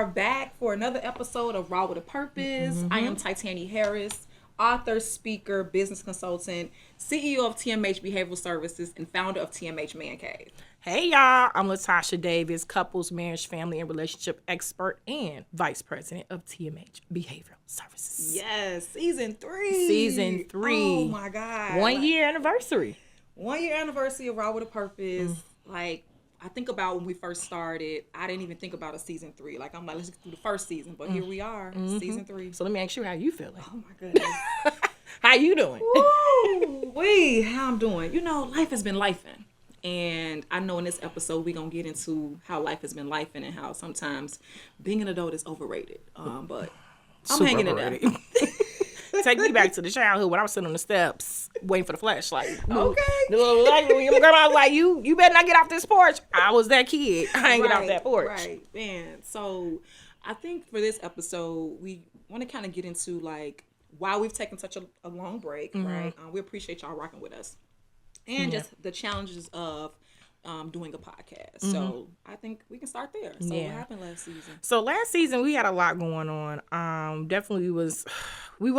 are back for another episode of Raw with a Purpose. I am Tytannie Harris, author, speaker, business consultant, CEO of TMH Behavioral Services, and founder of TMH Man Cave. Hey y'all, I'm Latasha Davis, couples, marriage, family, and relationship expert and vice president of TMH Behavioral Services. Yes, season 3. Season 3. Oh my God. 1 year anniversary. 1 year anniversary of Raw with a Purpose. Like, I think about when we first started, I didn't even think about a season 3. Like, I'm like, let's get through the first season. But here we are, season 3. So let me ask you how you feeling. Oh my goodness. How you doing? Woo, how I'm doing. You know, life has been lifing. And I know in this episode, we're going to get into how life has been lifing and how sometimes being an adult is overrated. But I'm Super hanging overrated. in there. Take me back to the childhood when I was sitting on the steps waiting for the flashlight. Okay. Your grandma was like, you better not get off this porch. I was that kid. I ain't get off that porch. Right, man. So I think for this episode, we want to kind of get into like why we've taken such a long break, right? We appreciate y'all rocking with us. And just the challenges of doing a podcast. So I think we can start there. So what happened last season? So last season we had a lot going on. Definitely we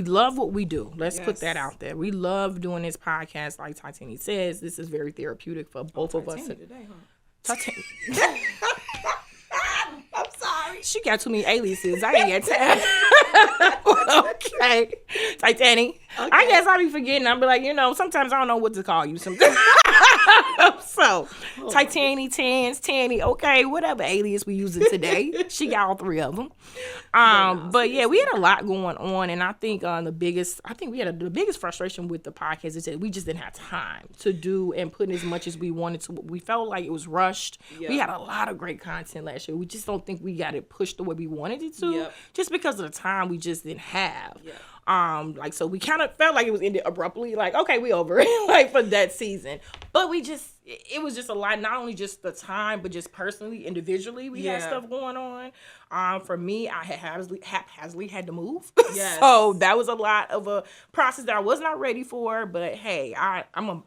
love what we do. Let's put that out there. We love doing this podcast. Like Tytannie says, this is very therapeutic for both of us. Today, Tytannie. I'm sorry. She got too many aliases. I ain't got time. Okay. Tytannie. Okay. I guess I'll be forgetting. I'll be like, sometimes I don't know what to call you. Sometimes. So, Tytannie, Tanny, okay, whatever alias we using today. She got all 3 of them. But yeah, we had a lot going on, and I think the biggest frustration with the podcast is that we just didn't have time to do and put in as much as we wanted to. We felt like it was rushed. Yep. We had a lot of great content last year. We just don't think we got it pushed the way we wanted it to, just because of the time we just didn't have. Yep. So we kind of felt like it was ended abruptly, like, okay, we over it, like for that season. But it was just a lot, not only just the time, but just personally, individually, we had stuff going on. For me, I haphazardly had to move. Yes. So that was a lot of a process that I was not ready for. But hey,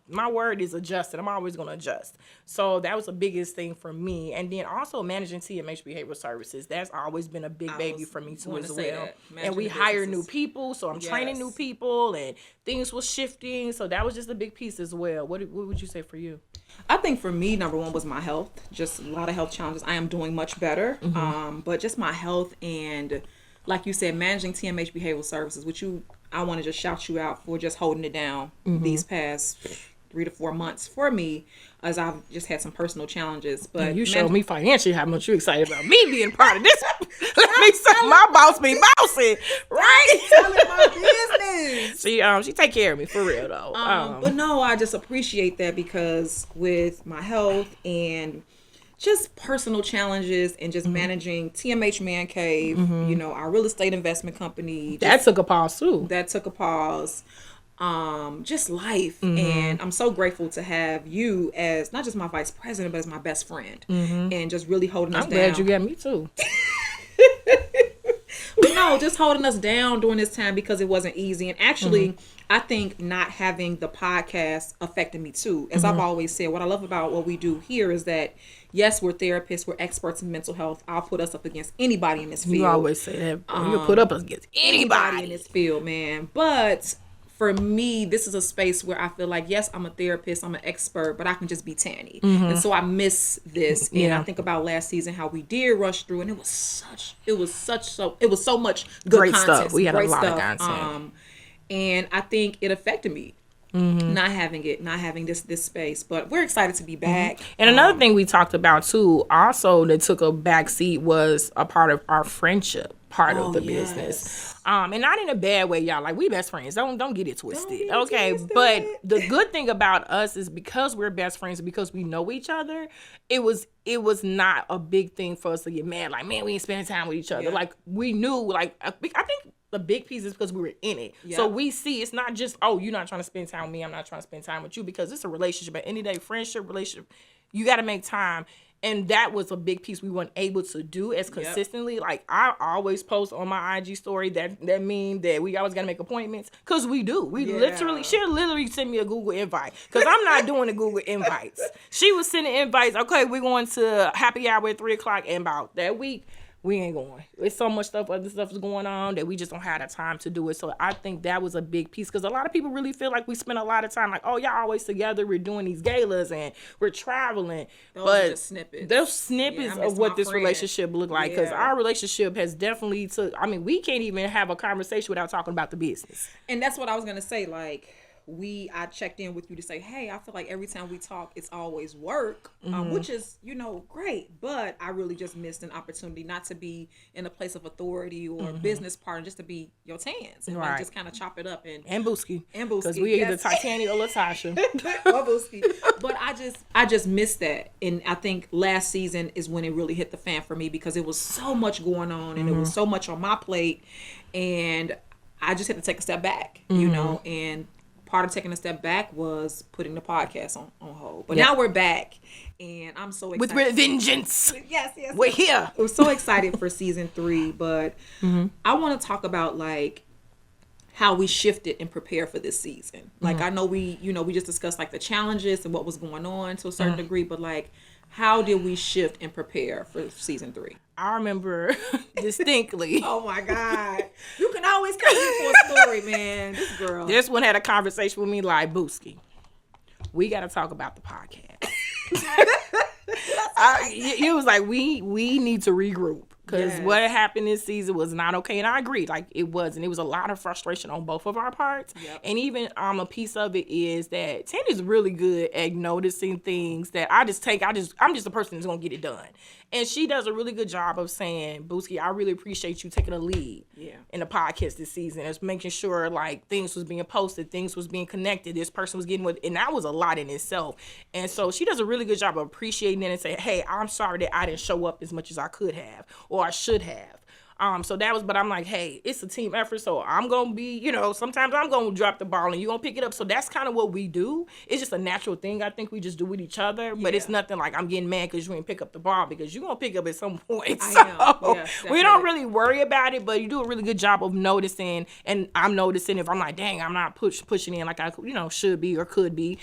my word is adjusted. I'm always going to adjust. So that was the biggest thing for me. And then also managing TMH Behavioral Services. That's always been a big baby for me too as well. And we hire new people. So I'm training new people and things was shifting. So that was just a big piece as well. What would you say for you? I think for me, number one was my health. Just a lot of health challenges. I am doing much better. But just my health and, like you said, managing TMH Behavioral Services, which I want to just shout you out for just holding it down these past 3 to 4 months for me, as I've just had some personal challenges. But you showed me financially how much you excited about me being part of this. Let me say my boss be bossy, right? Telling my business. She take care of me for real though. But no, I just appreciate that because with my health and just personal challenges and just managing TMH Man Cave, our real estate investment company. That took a pause too. Just life. And I'm so grateful to have you as not just my vice president, but as my best friend. And just really holding us down. I'm glad you got me too. But no, just holding us down during this time because it wasn't easy. And actually, I think not having the podcast affected me too. As I've always said, what I love about what we do here is that, yes, we're therapists, we're experts in mental health. I'll put us up against anybody in this field. You always say that. You put up against anybody in this field, man. But for me, this is a space where I feel like, yes, I'm a therapist, I'm an expert, but I can just be Tanny. And so I miss this. And I think about last season, how we did rush through, and it was so much good great content. Stuff. We had a lot of content. And I think it affected me. Not having this space, but we're excited to be back. And another thing we talked about too, also that took a back seat, was a part of our friendship part of the business. And not in a bad way, y'all. Like, we best friends. Don't get it twisted. But the good thing about us is because we're best friends and because we know each other, it was not a big thing for us to get mad. Like, man, we ain't spending time with each other. Like, we knew, like, I think the big piece is because we were in it. Yep. So we see it's not just, oh, you're not trying to spend time with me, I'm not trying to spend time with you, because it's a relationship. At any day, friendship, relationship, you got to make time. And that was a big piece we weren't able to do as consistently. Yep. Like, I always post on my IG story that meme that we always got to make appointments. Because we do. She'll literally send me a Google invite. Because I'm not doing the Google invites. She was sending invites. Okay, we're going to happy hour at 3 o'clock. And about that week, we ain't going. It's so much other stuff is going on that we just don't have the time to do it. So I think that was a big piece, because a lot of people really feel like we spend a lot of time like, oh, y'all always together. We're doing these galas and we're traveling. Those are just snippets. Those snippets of what this relationship look like, because our relationship has definitely we can't even have a conversation without talking about the business. And that's what I was going to say. Like, I checked in with you to say, hey, I feel like every time we talk, it's always work, which is, great. But I really just missed an opportunity not to be in a place of authority or business partner, just to be your tans and like, just kind of chop it up. And Booski. Because we either Tytannie or Latasha. Or Booski. But I just missed that. And I think last season is when it really hit the fan for me, because it was so much going on and it was so much on my plate. And I just had to take a step back, and part of taking a step back was putting the podcast on hold. But now we're back, and I'm so excited. With vengeance. Yes. We're here. We're so excited for season 3, but I want to talk about, like, how we shifted and prepared for this season. Like, I know we just discussed, like, the challenges and what was going on to a certain degree, but, like, how did we shift and prepare for season 3? I remember distinctly. Oh my God. You can always come in for a story, man. This girl. This one had a conversation with me like, Booski, we got to talk about the podcast. It was like, we need to regroup. Because what happened this season was not okay. And I agree. Like, it wasn't. It was a lot of frustration on both of our parts. Yep. And even a piece of it is that Tanya's really good at noticing things that I'm just a person that's going to get it done. And she does a really good job of saying, Booski, I really appreciate you taking a lead in the podcast this season. It's making sure, like, things was being posted, things was being connected, this person was getting and that was a lot in itself. And so she does a really good job of appreciating it and saying, hey, I'm sorry that I didn't show up as much as I could have or I should have. So that was, but I'm like, hey, it's a team effort. So I'm going to be, sometimes I'm going to drop the ball and you're going to pick it up. So that's kind of what we do. It's just a natural thing I think we just do with each other. But it's nothing like I'm getting mad because you didn't pick up the ball, because you're going to pick up at some point. So we don't really worry about it, but you do a really good job of noticing. And I'm noticing if I'm like, dang, I'm not pushing in like I, should be or could be.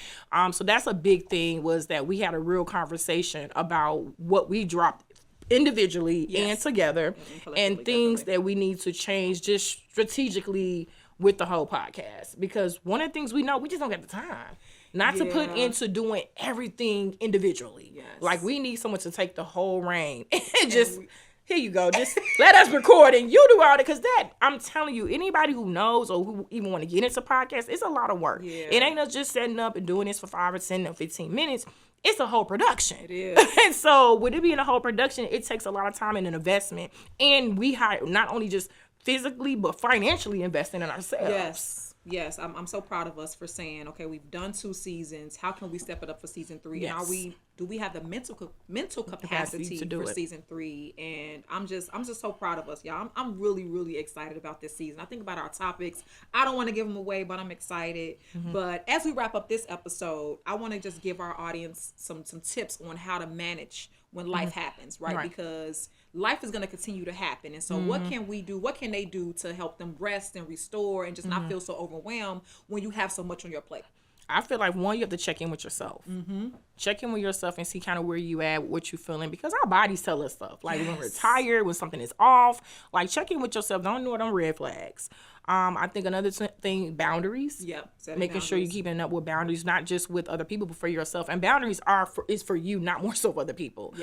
So that's a big thing, was that we had a real conversation about what we dropped individually and together, and things that we need to change just strategically with the whole podcast. Because one of the things we know, we just don't get the time to put into doing everything individually. Like, we need someone to take the whole reign and just here you go, just let us record and you do all that. Because that, I'm telling you, anybody who knows or who even want to get into podcasts, it's a lot of work. It ain't us just setting up and doing this for 5 or 10 or 15 minutes. It's a whole production. It is. And so with it being a whole production, it takes a lot of time and an investment. And we hire not only just physically, but financially investing in ourselves. Yes. I'm so proud of us for saying, okay, we've done 2 seasons. How can we step it up for season 3? And do we have the mental capacity for season 3? And I'm just so proud of us, y'all. I'm really, really excited about this season. I think about our topics. I don't want to give them away, but I'm excited. But as we wrap up this episode, I want to just give our audience some tips on how to manage when life happens, right? Because life is going to continue to happen. And so what can we do? What can they do to help them rest and restore and just not feel so overwhelmed when you have so much on your plate? I feel like, one, you have to check in with yourself. Check in with yourself and see kind of where you at, what you're feeling, because our bodies tell us stuff. Like when we're tired, when something is off, like check in with yourself. Don't ignore them red flags. I think another thing, boundaries. Making sure you're keeping up with boundaries, not just with other people, but for yourself. And boundaries is for you, not more so for other people.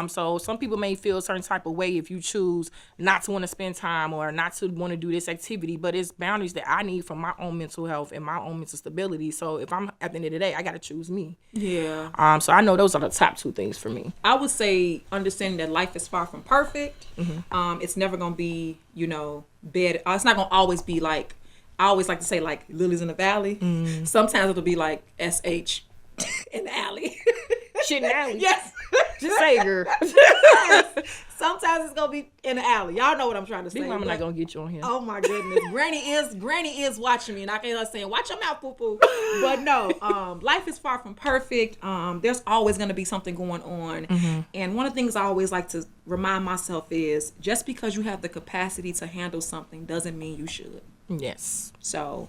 So some people may feel a certain type of way if you choose not to want to spend time or not to want to do this activity, but it's boundaries that I need for my own mental health and my own mental stability. So if I'm, at the end of the day, I got to choose me. So I know those are the top 2 things for me. I would say understanding that life is far from perfect. It's never going to be, bed. It's not going to always be like, I always like to say, like, lilies in the valley. Sometimes it'll be like SH in the alley. Shit in the alley. Yes. Just say it, girl. Sometimes it's gonna be in the alley. Y'all know what I'm trying to say. Big Mama not gonna get you on here. Oh my goodness, Granny is watching me, and I can't help saying, "Watch your mouth, poo poo." But no, life is far from perfect. There's always gonna be something going on, and one of the things I always like to remind myself is just because you have the capacity to handle something doesn't mean you should. Yes. So.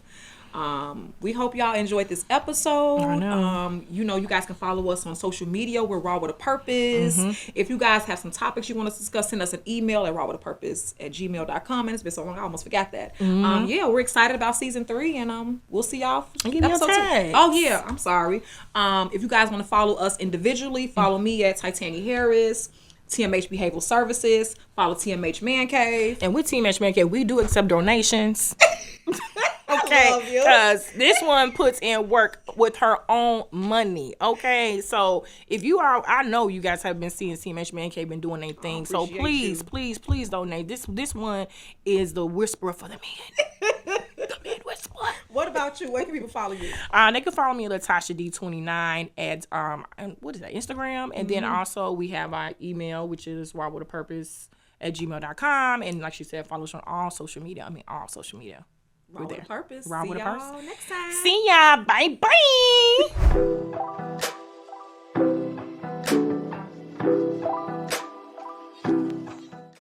We hope y'all enjoyed this episode. I know. You guys can follow us on social media. We're Raw with a Purpose. If you guys have some topics you want us to discuss, send us an email at rawwithapurpose@gmail.com. And it's been so long, I almost forgot that. We're excited about season 3, and we'll see y'all. Give me your tags. Oh yeah, I'm sorry. If you guys want to follow us individually, follow me at Tytannie Harris. TMH Behavioral Services. Follow TMH Man Cave. And with TMH Man Cave, we do accept donations. Okay, because this one puts in work with her own money. Okay, so if you are, I know you guys have been seeing TMH Man Cave been doing their thing. So please donate. This one is the whisperer for the men. The men whisperer. What about you? Where can people follow you? They can follow me at Latasha D29 at what is that, Instagram, and then also we have our email, which is rawwithapurpose@gmail.com, and like she said, follow us on all social media. All social media. Raw with a Purpose. Raw with a Purpose. See y'all next time. See ya. Bye bye.